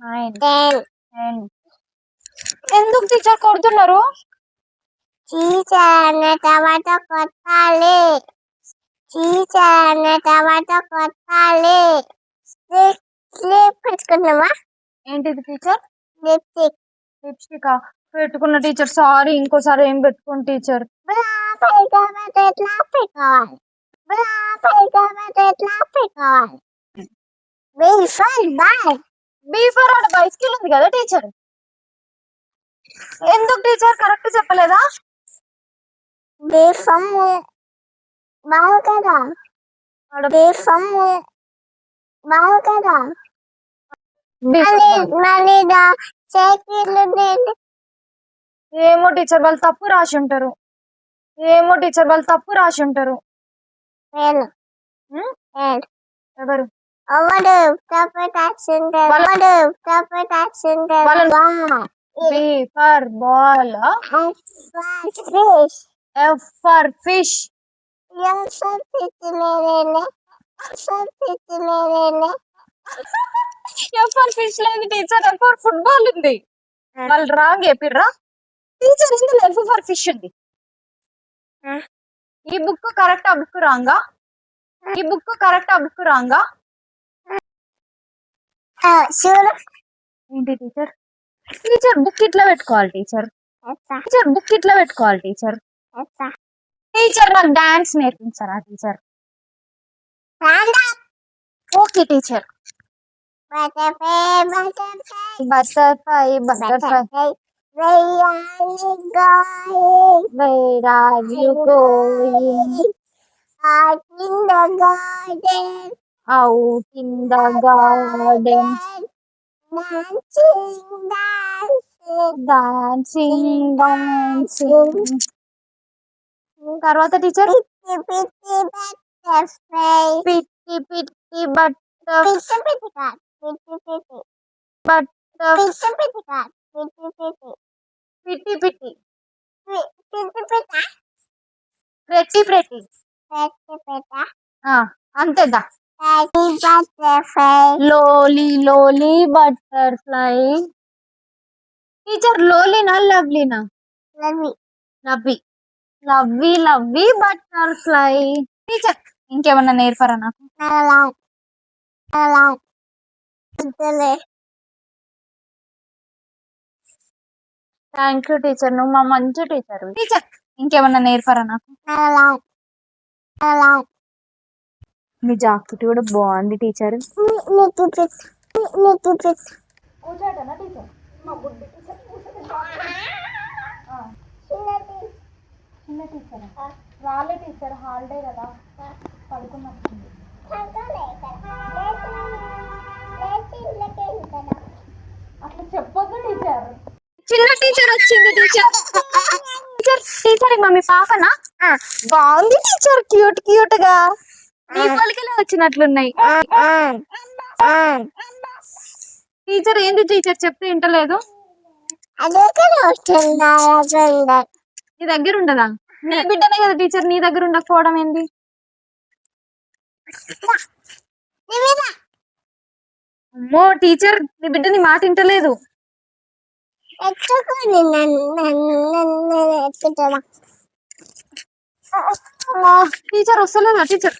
9 10 ఎందుకు టీచర్ కొడుతున్నారు? టీచర్ నా టమాటా కొట్టాలి. టీచర్ నా టమాటా కొట్టాలి. స్లీప్ పెట్టుకున్నావా? ఏంటిది టీచర్? లిప్స్టిక్. లిప్స్టిక్ పెట్టుకున్న టీచర్. సారీ, ఇంకోసారి ఏం పెట్టుకోండి టీచర్. బీఫర్ ఆడ బైస్కిల్ ఉంది కదా టీచర్. ఎందుకు టీచర్ కరెక్ట్ చెప్పలేదా? ఏమో టీచర్ వాళ్ళు తప్పు రాసి ఉంటారు. ఎవరు? B for ball, F for fish. F for fish లేదు టీచర్, F for ఫుట్బాల్ ఉంది. వాళ్ళు రాంగ్ చెప్పిర్రా టీచర్. ఇందులో F for fish ఉంది. ఈ బుక్ కరెక్ట్, ఆ బుక్ రాంగా? ఏంటి టీచర్? బుక్ ఇట్లా పెట్టుకోవాలి టీచర్. టీచర్ నాకు డాన్స్ నేర్పించారా teacher? Okay teacher. Butterfly where are you going? Out in the garden. dancing. తర్వాత టీచర్ పిట్టి ప్రెట్టి అంతేదా? Lovely butterfly. టీచర్ లోలీనా లవ్లీనా? Lovely butterfly. టీచర్ ఇంకేమన్నా నేర్పరా నాకు? థ్యాంక్ యూ టీచర్, నువ్వు మా మంచి టీచర్. టీచర్ ఇంకేమన్నా నేర్పరా నాకు? మీ జాకెట్ కూడా బాగుంది టీచర్. కూర్చోటనా టీచర్? మా బుడ్డి టీచర్ చిన్న టీచర్ రాలే టీచర్, హాలిడే కదా పడుకున్నట్టుంది. అట్లా చెప్పొద్దు టీచర్. చిన్న టీచర్ వచ్చింది టీచర్. మమ్మీ పాపనా? బాగుంది టీచర్, క్యూట్ గా నీ పలికలే వచ్చినట్లున్నాయి. టీచర్ ఏంది టీచర్ చెప్తే వింటలేదు? నీ దగ్గర ఉండదా? నీ బిడ్డనే కదా టీచర్, నీ దగ్గర ఉండకపోవడం ఏంది? అమ్మో టీచర్, నీ బిడ్డ నీ మాట వింటలేదు. టీచర్ వస్తలేదా టీచర్?